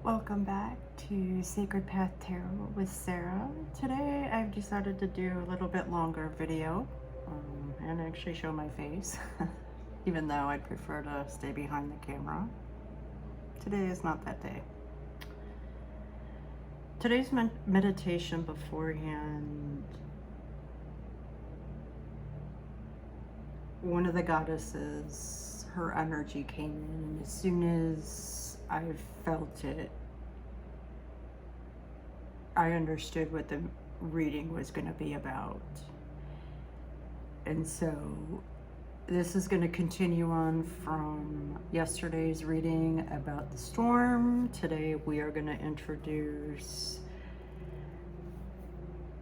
Welcome back to Sacred Path Tarot with Sarah. Today I've decided to do a little bit longer video and actually show my face, even though I'd prefer to stay behind the camera. Today is not that day. Today's meditation beforehand, one of the goddesses, her energy came in, and as soon as I felt it, I understood what the reading was going to be about. And so this is going to continue on from yesterday's reading about the storm. Today we are going to introduce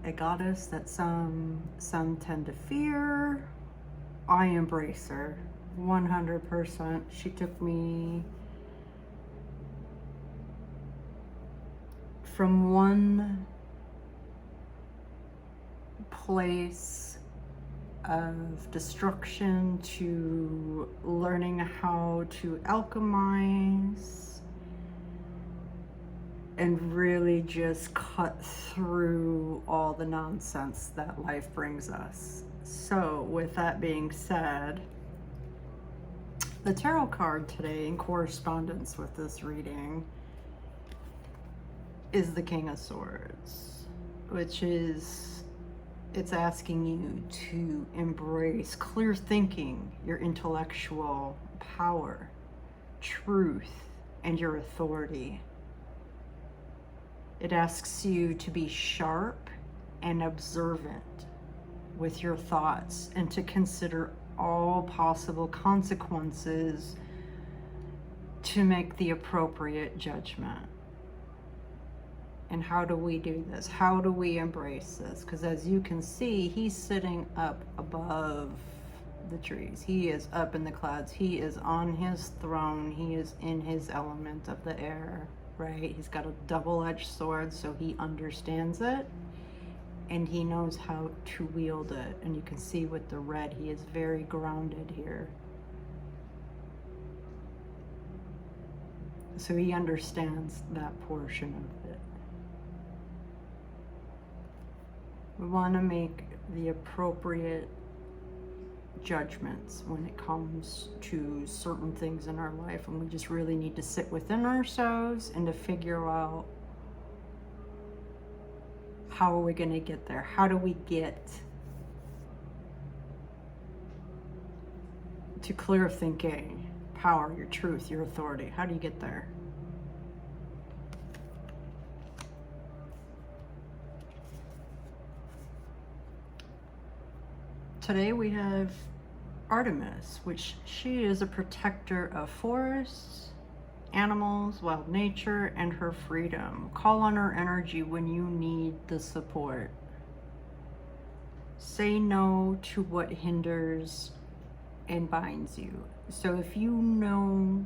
a goddess that some tend to fear. I embrace her 100%. She took me from one place of destruction to learning how to alchemize and really just cut through all the nonsense that life brings us. So with that being said, the tarot card today in correspondence with this reading is the King of Swords, which is, it's asking you to embrace clear thinking, your intellectual power, truth, and your authority. It asks you to be sharp and observant with your thoughts and to consider all possible consequences to make the appropriate judgment. And how do we do this? How do we embrace this? Because as you can see, he's sitting up above the trees. He is up in the clouds. He is on his throne. He is in his element of the air, right? He's got a double-edged sword, so he understands it. And he knows how to wield it. And you can see with the red, he is very grounded here. So he understands that portion of it. We want to make the appropriate judgments when it comes to certain things in our life, and we just really need to sit within ourselves and to figure out how are we going to get there? How do we get to clear thinking, power, your truth, your authority? How do you get there? Today we have Artemis, which she is a protector of forests, animals, wild nature, and her freedom. Call on her energy when you need the support. Say no to what hinders and binds you. So if you know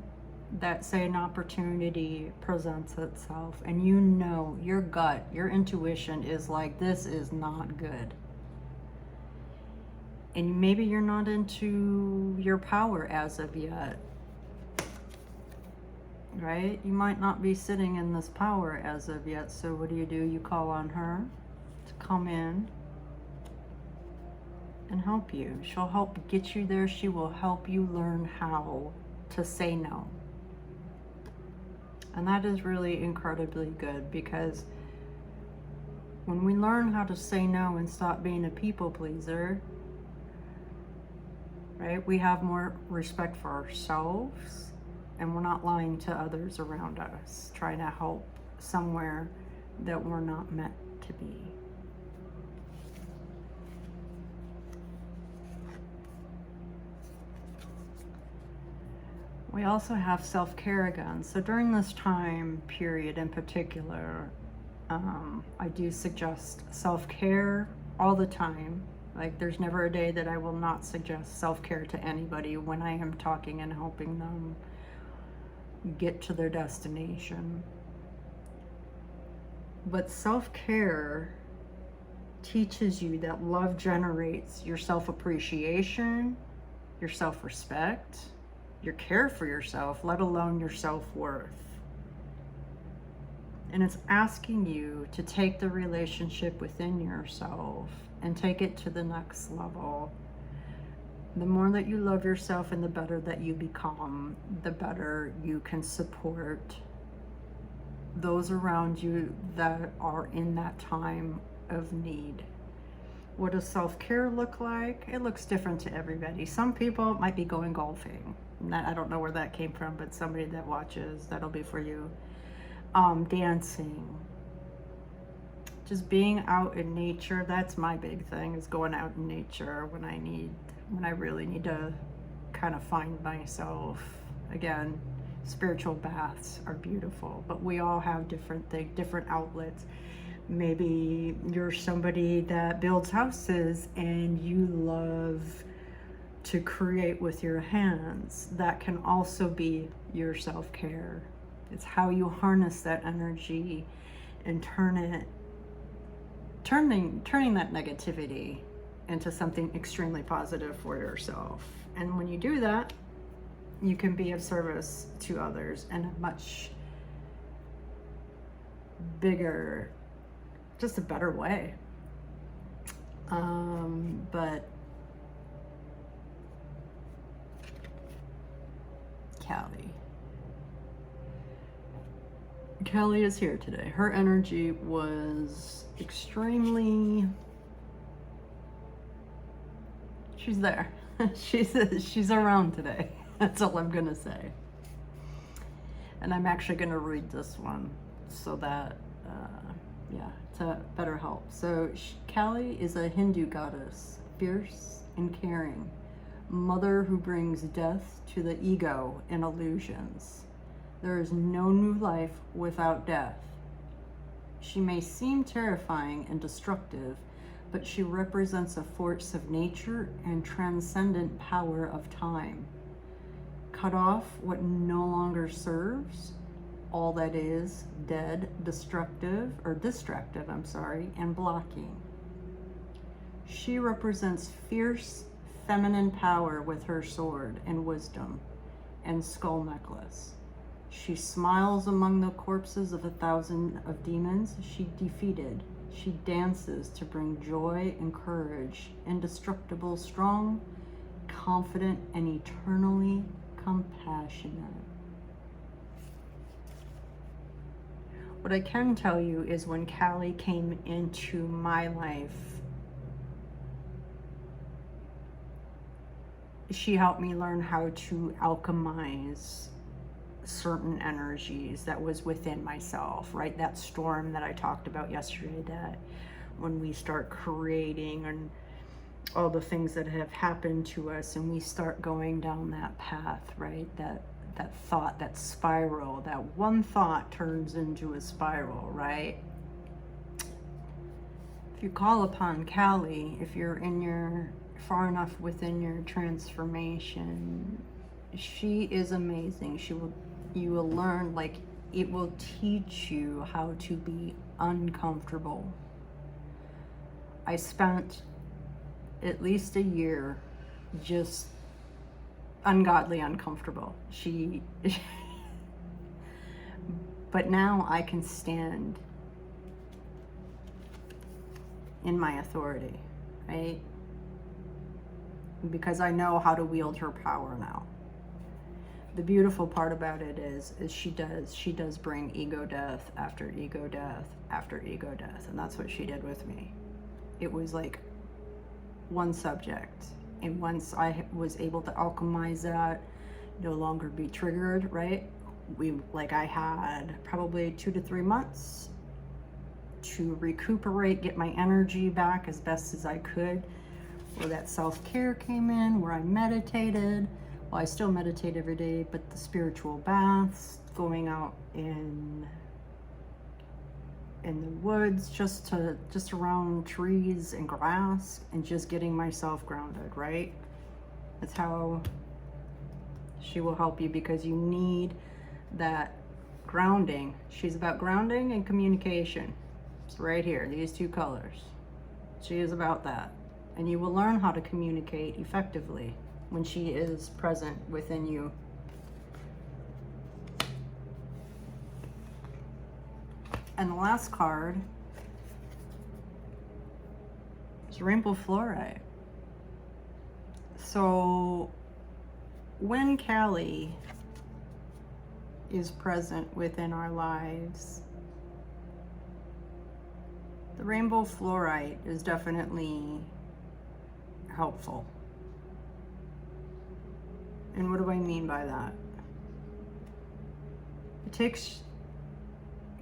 that, say, an opportunity presents itself and you know your gut, your intuition is like, this is not good, and maybe you're not into your power as of yet, right? You might not be sitting in this power as of yet. So what do? You call on her to come in and help you. She'll help get you there. She will help you learn how to say no. And that is really incredibly good, because when we learn how to say no and stop being a people pleaser, right, we have more respect for ourselves, and we're not lying to others around us, trying to help somewhere that we're not meant to be. We also have self-care again. So during this time period in particular, I do suggest self-care all the time. Like, there's never a day that I will not suggest self-care to anybody when I am talking and helping them get to their destination. But self-care teaches you that love generates your self-appreciation, your self-respect, your care for yourself, let alone your self-worth. And it's asking you to take the relationship within yourself and take it to the next level. The more that you love yourself and the better that you become, the better you can support those around you that are in that time of need. What does self-care look like? It looks different to everybody. Some people might be going golfing. I don't know where that came from, but somebody that watches, that'll be for you. Dancing, just being out in nature. That's my big thing, is going out in nature when I really need to kind of find myself. Again, spiritual baths are beautiful, but we all have different things, different outlets. Maybe you're somebody that builds houses and you love to create with your hands. That can also be your self-care. It's how you harness that energy and turning that negativity into something extremely positive for yourself. And when you do that, you can be of service to others in a much bigger, just a better way. But Callie is here today. Her energy was extremely, she's there. She's around today. That's all I'm gonna say. And I'm actually gonna read this one so that, to better help. So Kali is a Hindu goddess, fierce and caring, mother who brings death to the ego and illusions. There is no new life without death. She may seem terrifying and destructive, but she represents a force of nature and transcendent power of time. Cut off what no longer serves, all that is dead, distractive, and blocking. She represents fierce feminine power with her sword and wisdom and skull necklace. She smiles among the corpses of 1,000 of demons she defeated. She dances to bring joy and courage, indestructible, strong, confident, and eternally compassionate. What I can tell you is when Callie came into my life, she helped me learn how to alchemize certain energies that was within myself, right? That storm that I talked about yesterday, that when we start creating and all the things that have happened to us and we start going down that path, right? That thought, that spiral, that one thought turns into a spiral, right? If you call upon Kali, if you're far enough within your transformation, she is amazing. You will learn, like, it will teach you how to be uncomfortable. I spent at least a year just ungodly uncomfortable. But now I can stand in my authority, right? Because I know how to wield her power now. The beautiful part about it is she does bring ego death after ego death after ego death, and that's what she did with me. It was like one subject, and once I was able to alchemize that, no longer be triggered, right? I had probably 2 to 3 months to recuperate, get my energy back as best as I could, where that self-care came in, where I meditated. Well, I still meditate every day, but the spiritual baths, going out in the woods, just around trees and grass, and just getting myself grounded, right? That's how she will help you, because you need that grounding. She's about grounding and communication. It's right here, these 2 colors. She is about that. And you will learn how to communicate effectively when she is present within you. And the last card is Rainbow Fluorite. So when Kali is present within our lives, the Rainbow Fluorite is definitely helpful. And what do I mean by that? It takes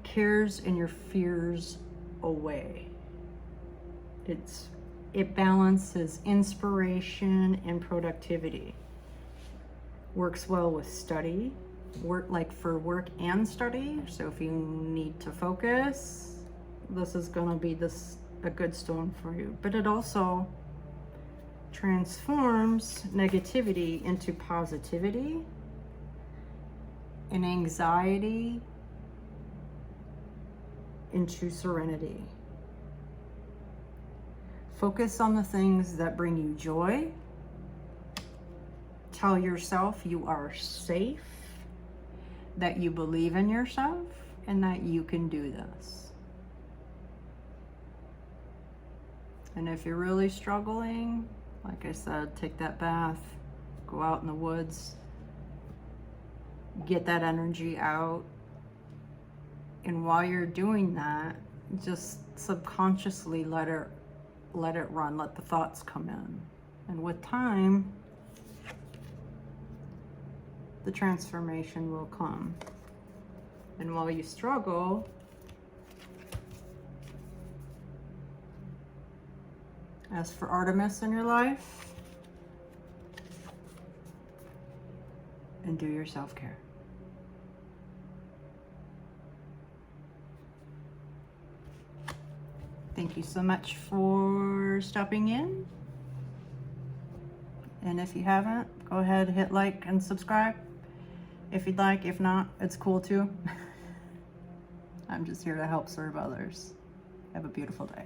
cares and your fears away. It balances inspiration and productivity. Works well with study, like for work and study. So if you need to focus, this is gonna be a good stone for you. But it also transforms negativity into positivity and anxiety into serenity. Focus on the things that bring you joy. Tell yourself you are safe, that you believe in yourself, and that you can do this. And if you're really struggling, like I said, take that bath, go out in the woods, get that energy out. And while you're doing that, just subconsciously let it run, let the thoughts come in. And with time, the transformation will come. And while you struggle, ask for Artemis in your life and do your self-care. Thank you so much for stopping in. And if you haven't, go ahead, hit like and subscribe if you'd like. If not, it's cool too. I'm just here to help serve others. Have a beautiful day.